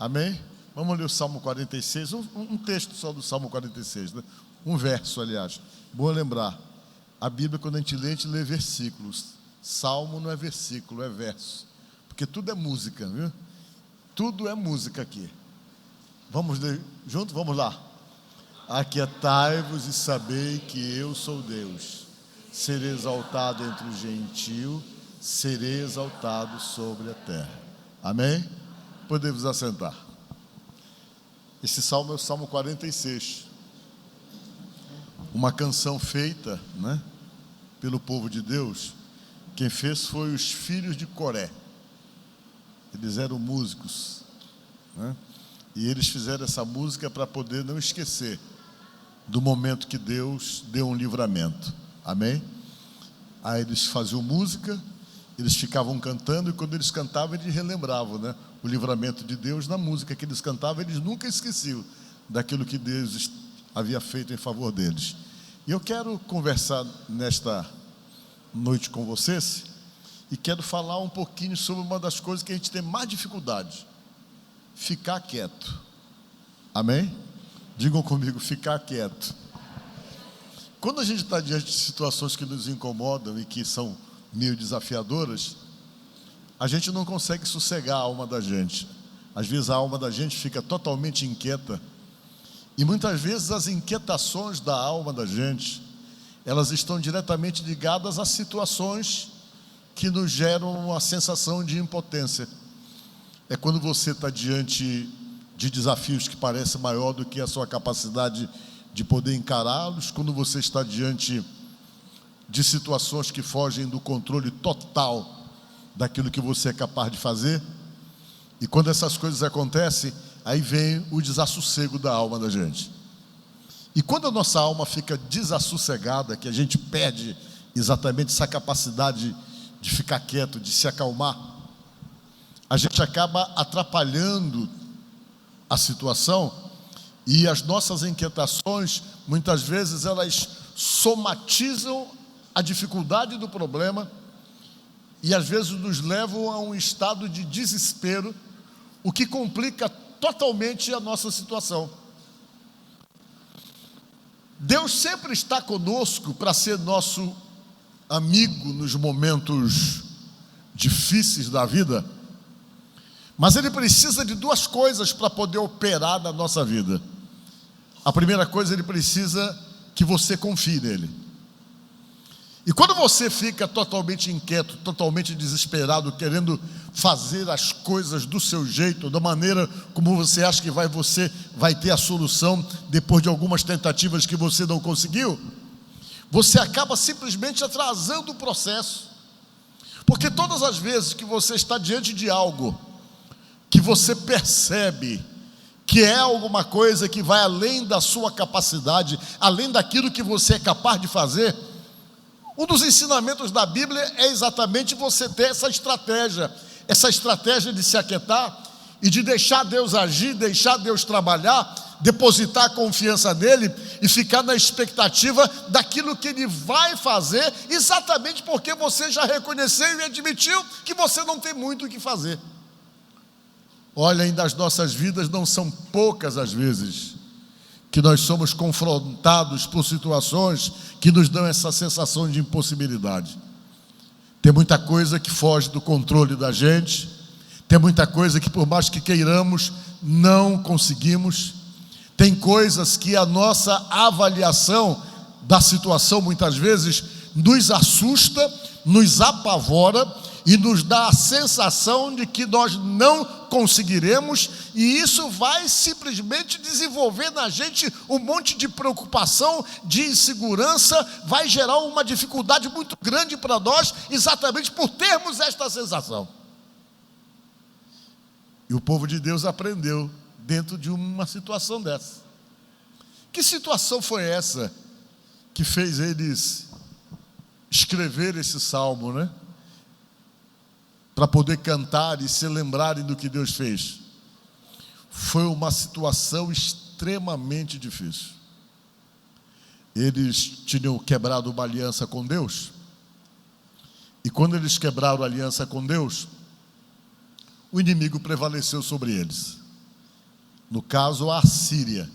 Amém? Vamos ler o Salmo 46, um texto só do Salmo 46, né? Um verso, aliás. Bom lembrar, a Bíblia, quando a gente lê versículos. Salmo não é versículo, é verso. Porque tudo é música, viu? Tudo é música aqui. Vamos ler junto? Vamos lá. Aquietai-vos e sabei que eu sou Deus. Serei exaltado entre os gentios, serei exaltado sobre a terra. Amém? Podemos assentar. Esse salmo é o Salmo 46. Uma canção feita, né, pelo povo de Deus. Quem fez foi os filhos de Coré. Eles eram músicos, né? E eles fizeram essa música para poder não esquecer do momento que Deus deu um livramento. Amém? Aí eles faziam música, eles ficavam cantando, e quando eles cantavam, eles relembravam, né, o livramento de Deus na música que eles cantavam. Eles nunca esqueciam daquilo que Deus havia feito em favor deles. E eu quero conversar nesta noite com vocês, e quero falar um pouquinho sobre uma das coisas que a gente tem mais dificuldade: ficar quieto. Amém? Digam comigo, ficar quieto. Quando a gente está diante de situações que nos incomodam e que são meio desafiadoras, a gente não consegue sossegar a alma da gente. Às vezes a alma da gente fica totalmente inquieta, e muitas vezes as inquietações da alma da gente, elas estão diretamente ligadas a situações que nos geram uma sensação de impotência. É quando você está diante de desafios que parecem maior do que a sua capacidade de poder encará-los, quando você está diante de situações que fogem do controle total daquilo que você é capaz de fazer. E quando essas coisas acontecem, aí vem o desassossego da alma da gente. E quando a nossa alma fica desassossegada, que a gente perde exatamente essa capacidade de ficar quieto, de se acalmar, a gente acaba atrapalhando a situação, e as nossas inquietações, muitas vezes, elas somatizam a dificuldade do problema, e às vezes nos levam a um estado de desespero, o que complica totalmente a nossa situação. Deus sempre está conosco para ser nosso amigo nos momentos difíceis da vida, mas Ele precisa de duas coisas para poder operar na nossa vida. A primeira coisa, Ele precisa que você confie nele. E quando você fica totalmente inquieto, totalmente desesperado, querendo fazer as coisas do seu jeito, da maneira como você acha que você vai ter a solução depois de algumas tentativas que você não conseguiu, você acaba simplesmente atrasando o processo. Porque todas as vezes que você está diante de algo que você percebe que é alguma coisa que vai além da sua capacidade, além daquilo que você é capaz de fazer, um dos ensinamentos da Bíblia é exatamente você ter essa estratégia de se aquietar e de deixar Deus agir, deixar Deus trabalhar, depositar a confiança nele e ficar na expectativa daquilo que Ele vai fazer, exatamente porque você já reconheceu e admitiu que você não tem muito o que fazer. Olha, ainda as nossas vidas não são poucas as vezes que nós somos confrontados por situações que nos dão essa sensação de impossibilidade. Tem muita coisa que foge do controle da gente, tem muita coisa que, por mais que queiramos, não conseguimos. Tem coisas que a nossa avaliação da situação muitas vezes nos assusta, nos apavora e nos dá a sensação de que nós não conseguiremos, e isso vai simplesmente desenvolver na gente um monte de preocupação, de insegurança, vai gerar uma dificuldade muito grande para nós, exatamente por termos esta sensação. E o povo de Deus aprendeu dentro de uma situação dessa. Que situação foi essa que fez eles escrever esse salmo, né? Para poder cantar e se lembrarem do que Deus fez. Foi uma situação extremamente difícil. Eles tinham quebrado uma aliança com Deus, e quando eles quebraram a aliança com Deus, o inimigo prevaleceu sobre eles. no caso a Assíria.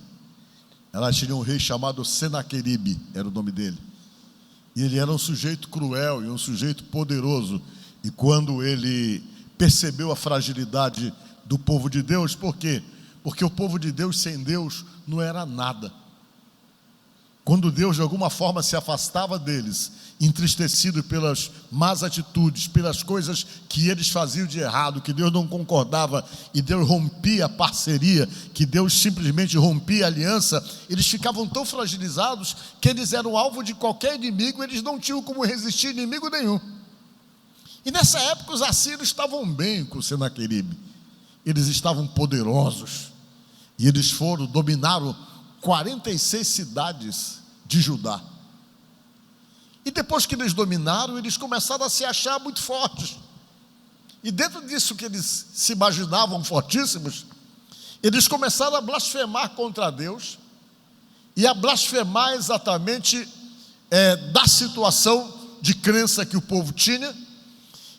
Ela tinha um rei chamado Senaqueribe, era o nome dele. E ele era um sujeito cruel e um sujeito poderoso. E quando ele percebeu a fragilidade do povo de Deus, por quê? Porque o povo de Deus sem Deus não era nada. Quando Deus de alguma forma se afastava deles, entristecido pelas más atitudes, pelas coisas que eles faziam de errado, que Deus não concordava, e Deus rompia a parceria, que Deus simplesmente rompia a aliança, eles ficavam tão fragilizados que eles eram alvo de qualquer inimigo, eles não tinham como resistir a inimigo nenhum. E nessa época os assírios estavam bem com Senaqueribe, eles estavam poderosos, e eles dominaram 46 cidades de Judá. E depois que eles dominaram, eles começaram a se achar muito fortes. E dentro disso que eles se imaginavam fortíssimos, eles começaram a blasfemar contra Deus, e a blasfemar exatamente da situação de crença que o povo tinha.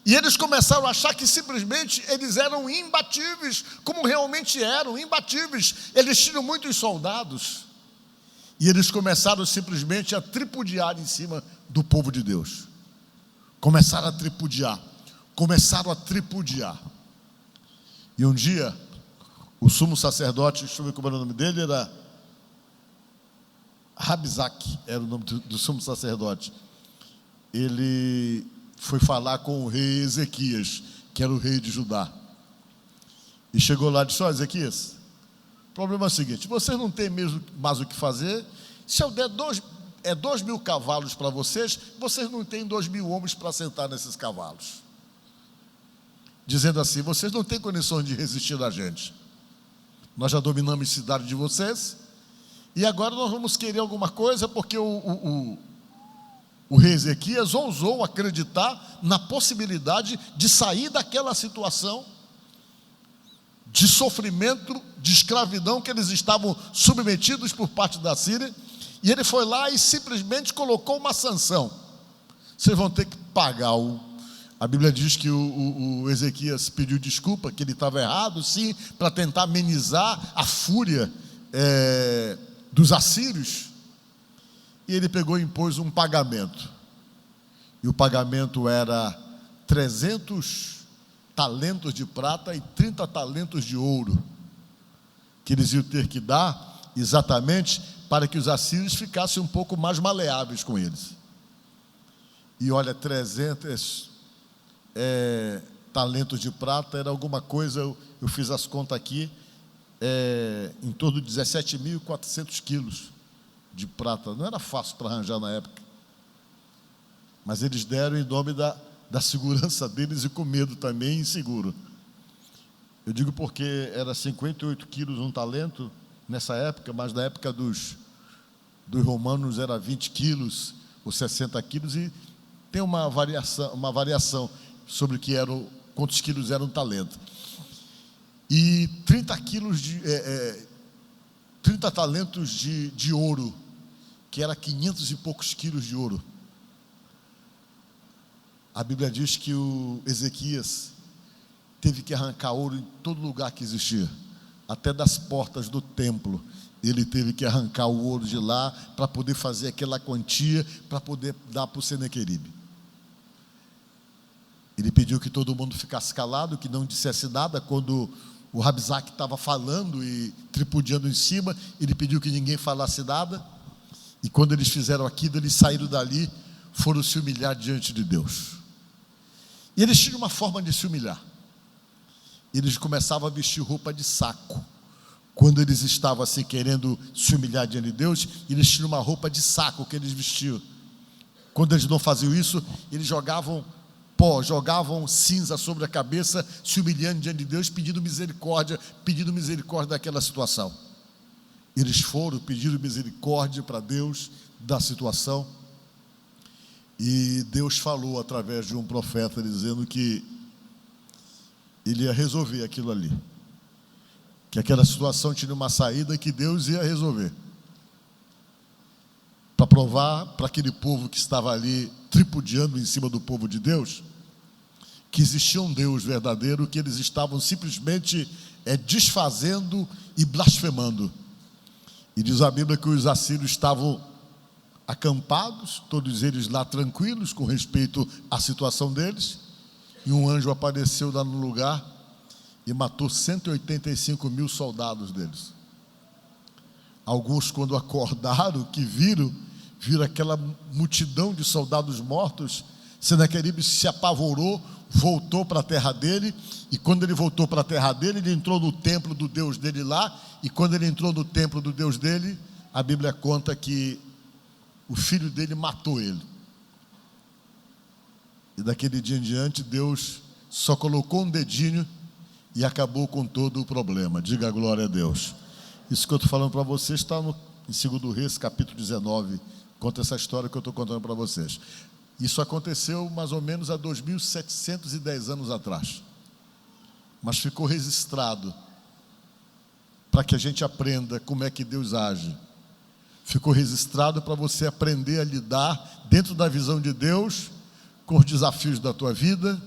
E eles começaram a achar que simplesmente eles eram imbatíveis, como realmente eram, imbatíveis. Eles tinham muitos soldados. E eles começaram simplesmente a tripudiar em cima do povo de Deus. Começaram a tripudiar. E um dia, o sumo sacerdote, deixa eu ver como era o nome dele, era Rabzaque, era o nome do sumo sacerdote. Ele foi falar com o rei Ezequias, que era o rei de Judá. E chegou lá e disse: ó, Ezequias, o problema é o seguinte, vocês não têm mesmo mais o que fazer. Se eu der 2.000 cavalos para vocês, vocês não têm 2.000 homens para sentar nesses cavalos. Dizendo assim: vocês não têm condições de resistir a gente. Nós já dominamos a cidade de vocês, e agora nós vamos querer alguma coisa, porque o rei Ezequias ousou acreditar na possibilidade de sair daquela situação de sofrimento, de escravidão que eles estavam submetidos por parte da Síria. E ele foi lá e simplesmente colocou uma sanção: vocês vão ter que pagar A Bíblia diz que o Ezequias pediu desculpa, que ele estava errado, sim, para tentar amenizar a fúria dos assírios. E ele pegou e impôs um pagamento. E o pagamento era 300 talentos de prata e 30 talentos de ouro, que eles iam ter que dar exatamente para que os assírios ficassem um pouco mais maleáveis com eles. E olha, 300 talentos de prata era alguma coisa, eu fiz as contas aqui, em torno de 17.400 quilos de prata. Não era fácil para arranjar na época, mas eles deram em nome da segurança deles e com medo também, inseguro. Eu digo porque era 58 quilos um talento nessa época, mas na época dos romanos era 20 quilos ou 60 quilos, e tem uma variação sobre quantos quilos era um talento. E 30 talentos de ouro, que era 500 e poucos quilos de ouro. A Bíblia diz que o Ezequias teve que arrancar ouro em todo lugar que existia, até das portas do templo. Ele teve que arrancar o ouro de lá para poder fazer aquela quantia, para poder dar para o Senaqueribe. Ele pediu que todo mundo ficasse calado, que não dissesse nada. Quando o Rabzaque estava falando e tripudiando em cima, ele pediu que ninguém falasse nada. E quando eles fizeram aquilo, eles saíram dali, foram se humilhar diante de Deus. E eles tinham uma forma de se humilhar. Eles começavam a vestir roupa de saco. Quando eles estavam assim querendo se humilhar diante de Deus, eles tinham uma roupa de saco que eles vestiam. Quando eles não faziam isso, eles jogavam pó, jogavam cinza sobre a cabeça, se humilhando diante de Deus, pedindo misericórdia daquela situação. Eles foram, pediram misericórdia para Deus da situação, e Deus falou através de um profeta, dizendo que ele ia resolver aquilo ali, que aquela situação tinha uma saída, que Deus ia resolver, para provar para aquele povo que estava ali tripudiando em cima do povo de Deus, que existia um Deus verdadeiro, que eles estavam simplesmente desfazendo e blasfemando. E diz a Bíblia que os assírios estavam acampados, todos eles lá tranquilos com respeito à situação deles, e um anjo apareceu lá no lugar e matou 185.000 soldados deles. Alguns, quando acordaram, que viram aquela multidão de soldados mortos, Senaqueribe se apavorou, voltou para a terra dele, e quando ele voltou para a terra dele, ele entrou no templo do Deus dele lá, e quando ele entrou no templo do Deus dele, a Bíblia conta que o filho dele matou ele. E daquele dia em diante, Deus só colocou um dedinho e acabou com todo o problema. Diga glória a Deus. Isso que eu estou falando para vocês está em 2 Reis, capítulo 19. Conta essa história que eu estou contando para vocês. Isso aconteceu mais ou menos há 2.710 anos atrás. Mas ficou registrado para que a gente aprenda como é que Deus age. Ficou registrado para você aprender a lidar dentro da visão de Deus com os desafios da tua vida,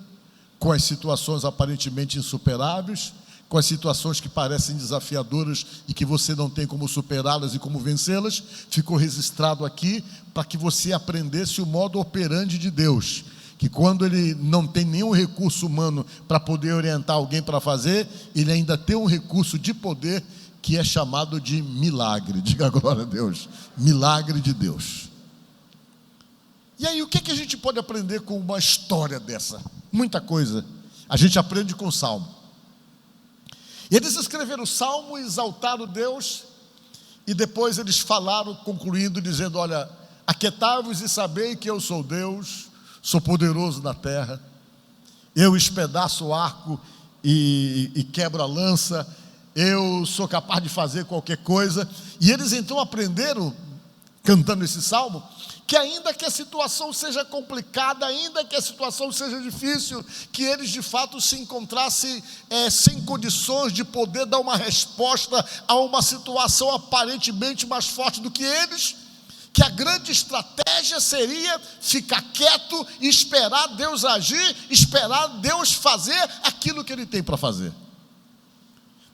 com as situações aparentemente insuperáveis, com as situações que parecem desafiadoras e que você não tem como superá-las e como vencê-las. Ficou registrado aqui para que você aprendesse o modo operandi de Deus, que quando Ele não tem nenhum recurso humano para poder orientar alguém para fazer, Ele ainda tem um recurso de poder que é chamado de milagre. Diga glória a Deus. Milagre de Deus. E aí, o que a gente pode aprender com uma história dessa? Muita coisa. A gente aprende com o Salmo. Eles escreveram o Salmo, exaltaram Deus, e depois eles falaram, concluindo, dizendo: olha, aquietai-vos e sabei que eu sou Deus, sou poderoso na terra, eu espedaço o arco e quebro a lança, eu sou capaz de fazer qualquer coisa. E eles então aprenderam, cantando esse salmo, que ainda que a situação seja complicada, ainda que a situação seja difícil, que eles de fato se encontrassem sem condições de poder dar uma resposta a uma situação aparentemente mais forte do que eles, que a grande estratégia seria ficar quieto e esperar Deus agir, esperar Deus fazer aquilo que Ele tem para fazer.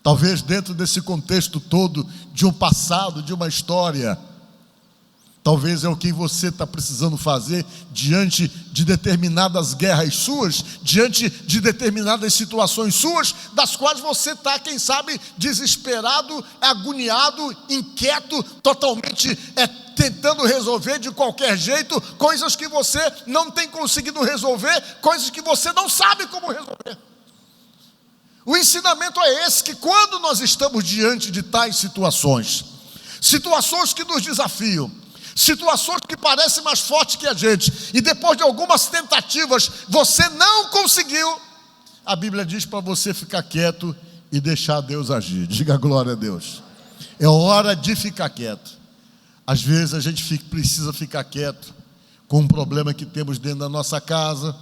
Talvez dentro desse contexto todo, de um passado, de uma história, talvez é o que você está precisando fazer diante de determinadas guerras suas, diante de determinadas situações suas, das quais você está, quem sabe, desesperado, agoniado, inquieto, totalmente tentando resolver de qualquer jeito, coisas que você não tem conseguido resolver, coisas que você não sabe como resolver. O ensinamento é esse, que quando nós estamos diante de tais situações que nos desafiam, situações que parecem mais fortes que a gente, e depois de algumas tentativas você não conseguiu, a Bíblia diz para você ficar quieto e deixar Deus agir. Diga glória a Deus. É hora de ficar quieto. Às vezes a gente precisa ficar quieto com um problema que temos dentro da nossa casa.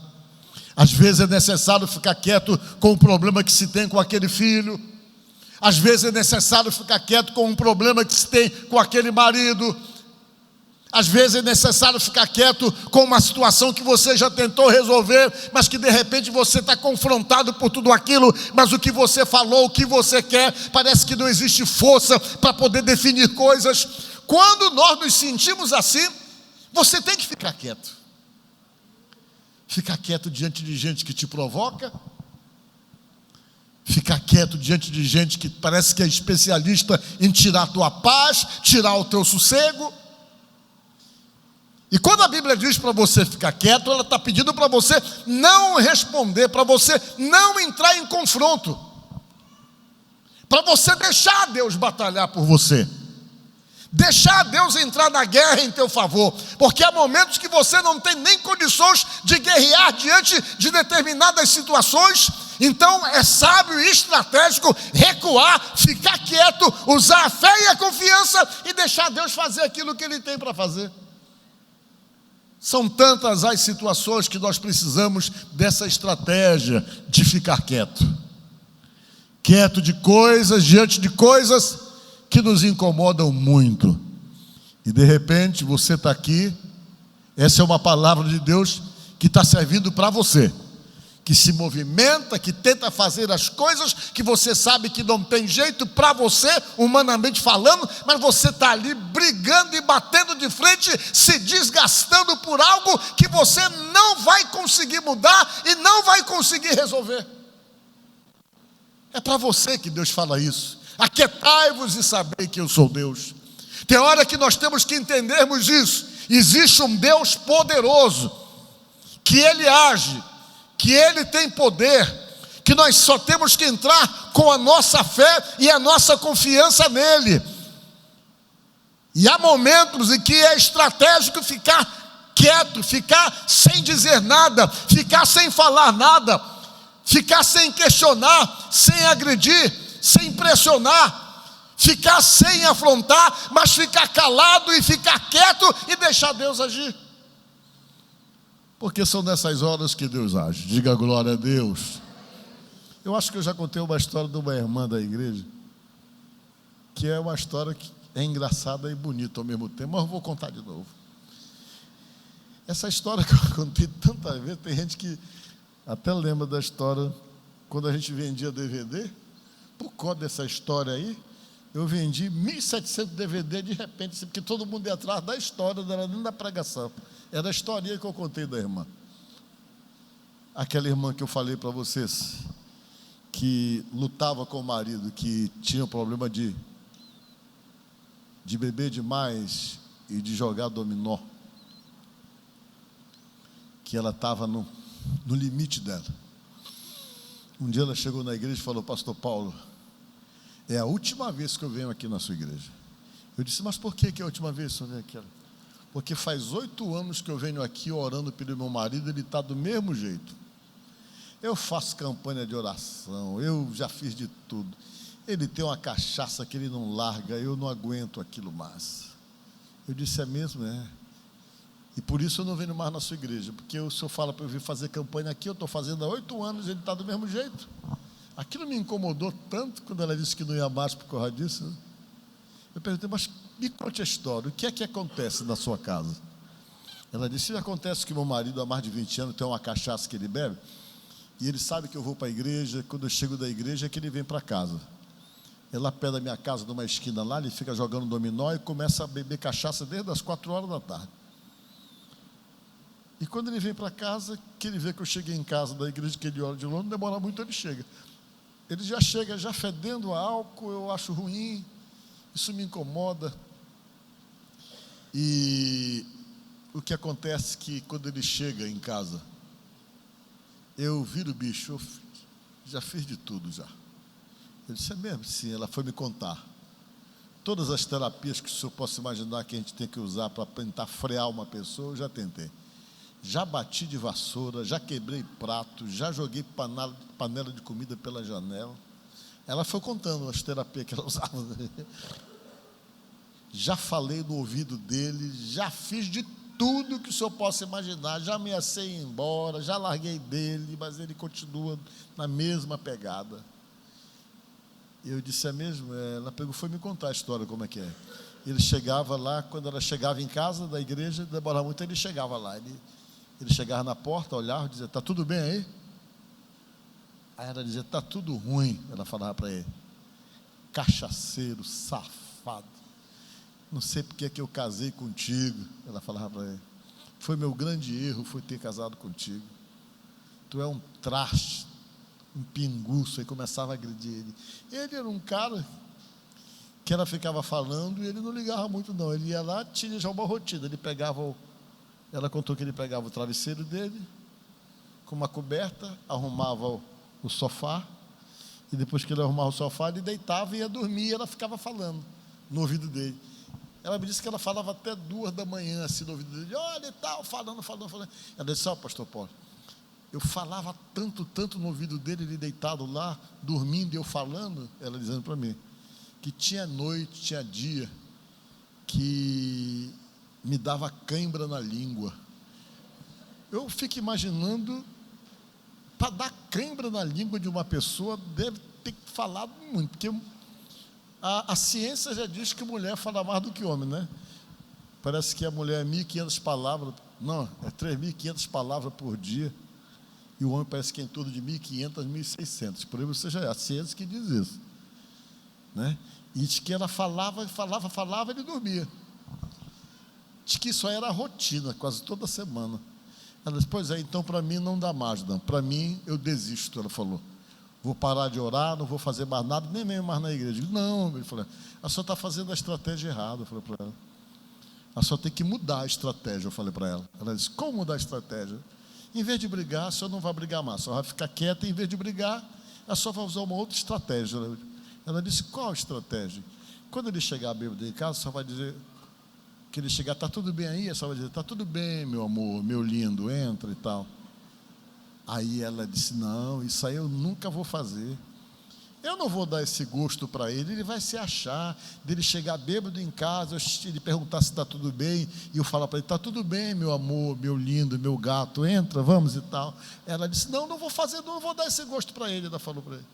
Às vezes é necessário ficar quieto com um problema que se tem com aquele filho. Às vezes é necessário ficar quieto com um problema que se tem com aquele marido. Às vezes é necessário ficar quieto com uma situação que você já tentou resolver, mas que de repente você está confrontado por tudo aquilo, mas o que você falou, o que você quer, parece que não existe força para poder definir coisas. Quando nós nos sentimos assim, você tem que ficar quieto. Ficar quieto diante de gente que te provoca, ficar quieto diante de gente que parece que é especialista em tirar a tua paz, tirar o teu sossego. E quando a Bíblia diz para você ficar quieto, ela está pedindo para você não responder, para você não entrar em confronto, para você deixar Deus batalhar por você, deixar Deus entrar na guerra em teu favor, porque há momentos que você não tem nem condições de guerrear diante de determinadas situações. Então é sábio e estratégico recuar, ficar quieto, usar a fé e a confiança e deixar Deus fazer aquilo que Ele tem para fazer. São tantas as situações que nós precisamos dessa estratégia de ficar quieto. Quieto de coisas, diante de coisas que nos incomodam muito. E de repente você está aqui, essa é uma palavra de Deus que está servindo para você, que se movimenta, que tenta fazer as coisas que você sabe que não tem jeito para você, humanamente falando, mas você está ali brigando e batendo de frente, se desgastando por algo que você não vai conseguir mudar e não vai conseguir resolver. É para você que Deus fala isso. Aquietai-vos e sabei que eu sou Deus. Tem hora que nós temos que entendermos isso. Existe um Deus poderoso, que Ele age, que Ele tem poder, que nós só temos que entrar com a nossa fé e a nossa confiança nele. E há momentos em que é estratégico ficar quieto, ficar sem dizer nada, ficar sem falar nada, ficar sem questionar, sem agredir, sem pressionar, ficar sem afrontar, mas ficar calado e ficar quieto e deixar Deus agir. Porque são nessas horas que Deus age. Diga glória a Deus. Eu acho que eu já contei uma história de uma irmã da igreja, que é uma história que é engraçada e bonita ao mesmo tempo, mas eu vou contar de novo. Essa história que eu contei tantas vezes, tem gente que até lembra da história, quando a gente vendia DVD, por conta dessa história aí, eu vendi 1.700 DVD de repente, porque todo mundo ia atrás da história, não era nem da pregação. Era a historinha que eu contei da irmã. Aquela irmã que eu falei para vocês, que lutava com o marido, que tinha problema de beber demais e de jogar dominó. Que ela estava no limite dela. Um dia ela chegou na igreja e falou: pastor Paulo, é a última vez que eu venho aqui na sua igreja. Eu disse: mas por que é a última vez que eu venho aqui? Porque faz 8 anos que eu venho aqui orando pelo meu marido, ele está do mesmo jeito. Eu faço campanha de oração, eu já fiz de tudo. Ele tem uma cachaça que ele não larga, eu não aguento aquilo mais. Eu disse: é mesmo? É. E por isso eu não venho mais na sua igreja, porque o senhor fala para eu vir fazer campanha aqui, eu estou fazendo há 8 anos, ele está do mesmo jeito. Aquilo me incomodou tanto quando ela disse que não ia mais por causa disso. Eu perguntei: mas me conte a história, o que é que acontece na sua casa? Ela disse: acontece que meu marido há mais de 20 anos tem uma cachaça que ele bebe, e ele sabe que eu vou para a igreja, quando eu chego da igreja é que ele vem para casa. É lá perto da minha casa, numa esquina lá, ele fica jogando dominó e começa a beber cachaça desde as 4 horas da tarde. E quando ele vem para casa, que ele vê que eu cheguei em casa da igreja, que ele ora de longe, não demora muito, ele chega. Ele já chega, já fedendo a álcool, eu acho ruim, isso me incomoda. E o que acontece é que quando ele chega em casa, eu viro o bicho, eu já fiz de tudo já. Eu disse: é mesmo? Sim, ela foi me contar. Todas as terapias que o senhor possa imaginar que a gente tem que usar para tentar frear uma pessoa, eu já tentei. Já bati de vassoura, já quebrei prato, já joguei panela de comida pela janela. Ela foi contando as terapias que ela usava. Já falei no ouvido dele, já fiz de tudo que o senhor possa imaginar, já ameacei ir embora, já larguei dele, mas ele continua na mesma pegada. Eu disse: é mesmo? Ela pegou, foi me contar a história, como é que é. Ele chegava lá, quando ela chegava em casa da igreja, demorava muito, ele chegava lá, ele chegava na porta, olhava e dizia: está tudo bem aí? Aí ela dizia: está tudo ruim. Ela falava para ele: cachaceiro, safado, não sei porque é que eu casei contigo. Ela falava para ele: foi meu grande erro, foi ter casado contigo. Tu é um traste, um pinguço. Aí começava a agredir ele. Ele era um cara que ela ficava falando e ele não ligava muito não. Ele ia lá, tinha já uma rotina. Ele pegava ela contou que ele pegava o travesseiro dele, com uma coberta, arrumava o sofá, e depois que ele arrumava o sofá, ele deitava e ia dormir, e ela ficava falando no ouvido dele. Ela me disse que ela falava até 2 da manhã, assim, no ouvido dele: olha e tal, falando. Ela disse: ó, pastor Paulo, eu falava tanto no ouvido dele, ele deitado lá, dormindo, e eu falando. Ela dizendo para mim que tinha noite, tinha dia, que me dava cãibra na língua. Eu fico imaginando, para dar cãibra na língua de uma pessoa, deve ter falado muito, porque a ciência já diz que mulher fala mais do que homem, né? Parece que a mulher é 1.500 palavras, não, é 3.500 palavras por dia. E o homem parece que é em torno de 1.500, 1.600. Por aí você já é a ciência que diz isso, né? E diz que ela falava, ele dormia. Diz que isso aí era a rotina, quase toda semana. Ela disse, pois é, então para mim não dá mais, não. Para mim eu desisto, ela falou. Vou parar de orar, não vou fazer mais nada, nem mesmo mais na igreja. Eu digo, não, ele falou, a senhora está fazendo a estratégia errada, eu falei para ela. A senhora tem que mudar a estratégia, eu falei para ela. Ela disse, como mudar a estratégia? Em vez de brigar, a senhora não vai brigar mais, a senhora vai ficar quieta, e em vez de brigar, a senhora vai usar uma outra estratégia. Ela disse, qual estratégia? Quando ele chegar bêbado em casa, a senhora vai dizer, que ele chegar, está tudo bem aí? A senhora vai dizer, está tudo bem, meu amor, meu lindo, entra e tal. Aí ela disse, não, isso aí eu nunca vou fazer. Eu não vou dar esse gosto para ele vai se achar, dele chegar bêbado em casa, ele perguntar se está tudo bem, e eu falar para ele, está tudo bem, meu amor, meu lindo, meu gato, entra, vamos e tal. Ela disse, não, não vou fazer, não vou dar esse gosto para ele, ela falou para ele.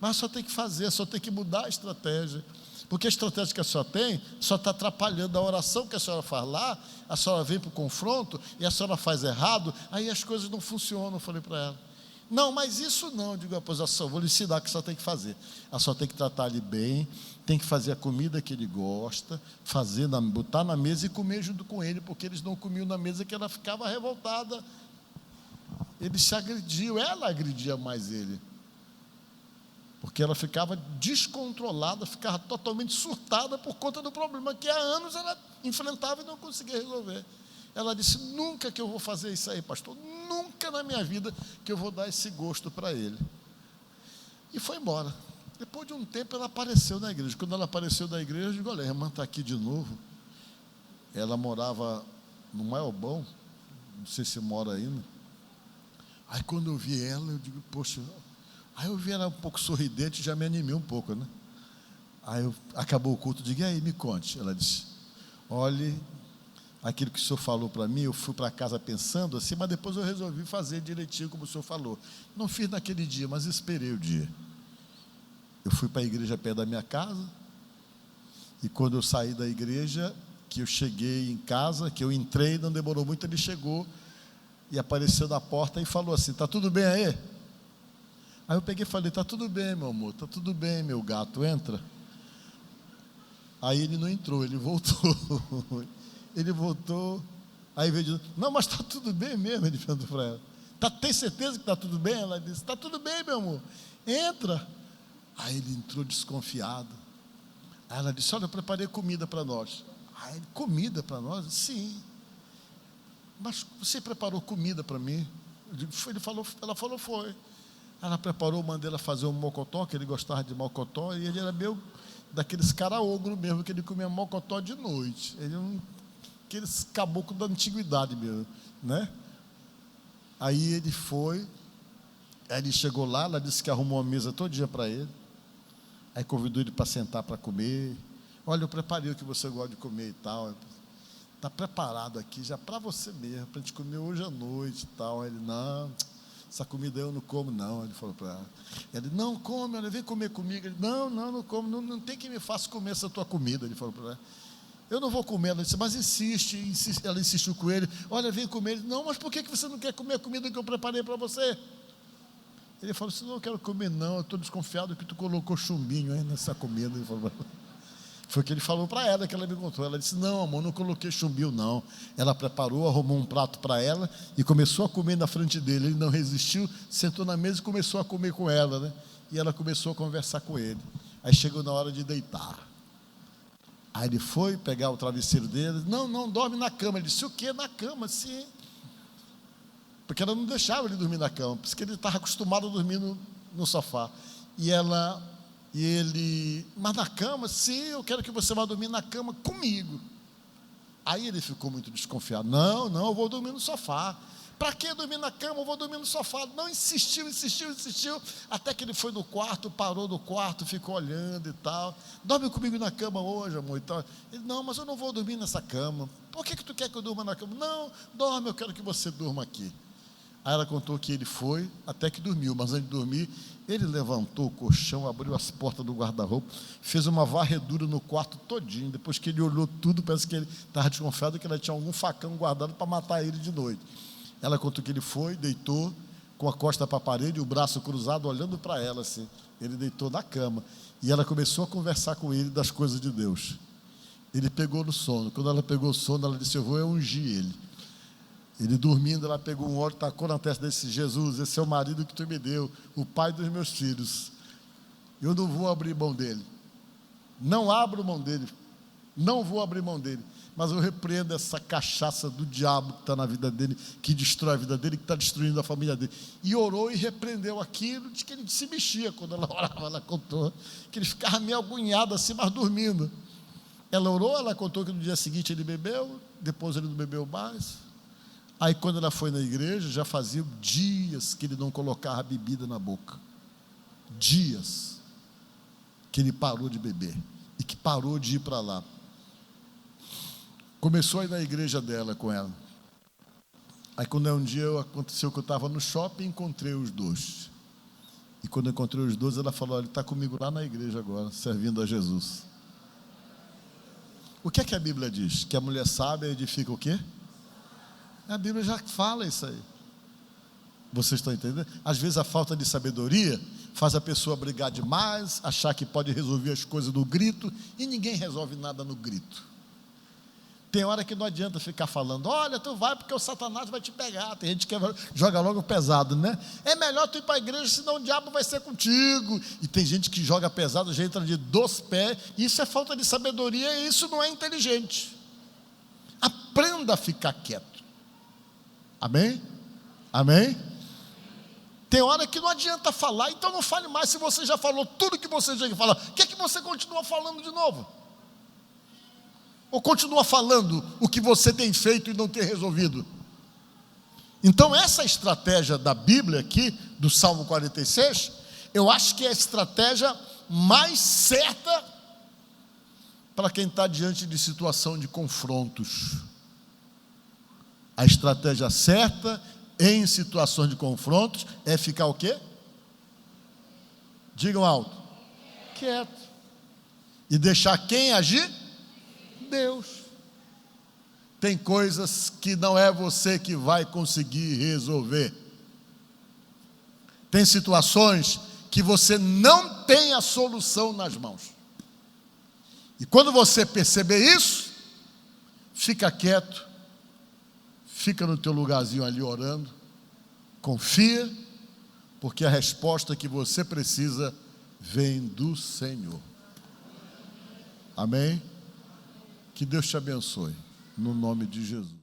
Mas só tem que fazer, só tem que mudar a estratégia, porque a estratégia que a senhora tem, só está atrapalhando a oração que a senhora faz lá, a senhora vem para o confronto, e a senhora faz errado, aí as coisas não funcionam, eu falei para ela. Não, mas isso não, eu digo, pois a senhora, vou lhe ensinar o que a senhora tem que fazer. A senhora tem que tratar ele bem, tem que fazer a comida que ele gosta, botar na mesa e comer junto com ele, porque eles não comiam na mesa, que ela ficava revoltada. Eles se agrediam, ela agredia mais ele. Porque ela ficava descontrolada, ficava totalmente surtada por conta do problema que há anos ela enfrentava e não conseguia resolver. Ela disse, nunca que eu vou fazer isso aí, pastor, nunca na minha vida que eu vou dar esse gosto para ele. E foi embora. Depois de um tempo ela apareceu na igreja. Quando ela apareceu na igreja, eu digo, olha, a irmã está aqui de novo. Ela morava no Maelbão, não sei se mora ainda. Aí quando eu vi ela, eu digo, poxa, aí eu vi ela um pouco sorridente, já me animei um pouco, né? Aí acabou o culto, eu digo, e aí, me conte. Ela disse, olhe, aquilo que o senhor falou para mim, eu fui para casa pensando assim, mas depois eu resolvi fazer direitinho como o senhor falou. Não fiz naquele dia, mas esperei o dia. Eu fui para a igreja perto da minha casa, e quando eu saí da igreja, que eu cheguei em casa, que eu entrei, não demorou muito, ele chegou e apareceu na porta e falou assim, está tudo bem aí? Aí eu peguei e falei, está tudo bem, meu amor, está tudo bem, meu gato, entra. Aí ele não entrou, ele voltou. Ele voltou, aí veio dizendo, não, mas está tudo bem mesmo, ele perguntou para ela, tem certeza que está tudo bem? Ela disse, está tudo bem, meu amor, entra. Aí ele entrou desconfiado. Aí ela disse, olha, eu preparei comida para nós. Aí ele, comida para nós? Sim. Mas você preparou comida para mim? Eu digo, ela falou, foi. Ela preparou, mandei ela fazer um mocotó, que ele gostava de mocotó, e ele era meio daqueles cara ogro mesmo, que ele comia mocotó de noite. Ele não... aqueles caboclos da antiguidade mesmo, né? Aí ele foi, aí ele chegou lá, ela disse que arrumou uma mesa todinha para ele, aí convidou ele para sentar para comer. Olha, eu preparei o que você gosta de comer e tal, está preparado aqui já para você mesmo, para a gente comer hoje à noite e tal. Aí ele, não, essa comida eu não como não, ele falou para ela. Ele, não, come, ela vem comer comigo. Ele, não como, não tem que me faça comer essa tua comida, ele falou para ela. Eu não vou comer. Ela disse, mas insiste. Ela insistiu com ele, olha, vem comer. Ele, não, mas por que você não quer comer a comida que eu preparei para você? Ele falou assim, não quero comer não, eu estou desconfiado que tu colocou chumbinho aí nessa comida. Ele falou, foi o que ele falou para ela, que ela me contou. Ela disse, não, amor, não coloquei chumbinho não. Ela preparou, arrumou um prato para ela e começou a comer na frente dele. Ele não resistiu, sentou na mesa e começou a comer com ela, né? E ela começou a conversar com ele. Aí chegou na hora de deitar. Aí ele foi pegar o travesseiro dele, não, dorme na cama. Ele disse, o quê? Na cama? Sim. Porque ela não deixava ele dormir na cama, porque ele estava acostumado a dormir no sofá. E ele, mas na cama? Sim, eu quero que você vá dormir na cama comigo. Aí ele ficou muito desconfiado, não, eu vou dormir no sofá. Para que dormir na cama? Eu vou dormir no sofá. Não, insistiu, até que ele foi no quarto, parou no quarto, ficou olhando e tal. Dorme comigo na cama hoje, amor, e tal. Ele, não, mas eu não vou dormir nessa cama. Por que tu quer que eu durma na cama? Não, dorme, eu quero que você durma aqui. Aí ela contou que ele foi, até que dormiu, mas antes de dormir, ele levantou o colchão, abriu as portas do guarda-roupa, fez uma varredura no quarto todinho. Depois que ele olhou tudo, parece que ele estava desconfiado que ela tinha algum facão guardado para matar ele de noite. Ela contou que ele foi, deitou, com a costa para a parede, o braço cruzado, olhando para ela assim. Ele deitou na cama e ela começou a conversar com ele das coisas de Deus. Ele pegou no sono. Quando ela pegou o sono, ela disse: eu vou ungir ele. Ele dormindo, ela pegou um óleo, tacou na testa desse: Jesus, esse é o marido que tu me deu, o pai dos meus filhos. Eu não vou abrir mão dele. Não abro mão dele. Não vou abrir mão dele. Mas eu repreendo essa cachaça do diabo que está na vida dele, que destrói a vida dele, que está destruindo a família dele. E orou e repreendeu aquilo, de que ele se mexia quando ela orava. Ela contou que ele ficava meio agoniado assim, mas dormindo. Ela orou, ela contou que no dia seguinte ele bebeu, depois ele não bebeu mais. Aí quando ela foi na igreja, já fazia dias que ele não colocava bebida na boca. Dias que ele parou de beber e que parou de ir para lá. Começou a ir na igreja dela com ela. Aí quando um dia aconteceu que eu estava no shopping, encontrei os dois. E quando eu encontrei os dois, ela falou: ele está comigo lá na igreja agora, servindo a Jesus. O que é que a Bíblia diz? Que a mulher sábia edifica o quê? A Bíblia já fala isso aí. Vocês estão entendendo? Às vezes a falta de sabedoria faz a pessoa brigar demais, achar que pode resolver as coisas no grito, e ninguém resolve nada no grito. Tem hora que não adianta ficar falando: olha, tu vai porque o Satanás vai te pegar. Tem gente que joga logo pesado, né? É melhor tu ir para a igreja, senão o diabo vai ser contigo. E tem gente que joga pesado, já entra de 2 pés. Isso é falta de sabedoria e isso não é inteligente. Aprenda a ficar quieto. Amém? Amém? Tem hora que não adianta falar, então não fale mais. Se você já falou tudo que você tinha que falar, o que é que você continua falando de novo? Ou continua falando o que você tem feito e não tem resolvido? Então essa estratégia da Bíblia aqui, do Salmo 46, eu acho que é a estratégia mais certa para quem está diante de situação de confrontos. A estratégia certa em situações de confrontos é ficar o quê? Digam alto. Quieto. E deixar quem agir? Deus. Tem coisas que não é você que vai conseguir resolver. Tem situações que você não tem a solução nas mãos. E quando você perceber isso, fica quieto, fica no teu lugarzinho ali orando, confia, porque a resposta que você precisa vem do Senhor. Amém? Que Deus te abençoe, no nome de Jesus.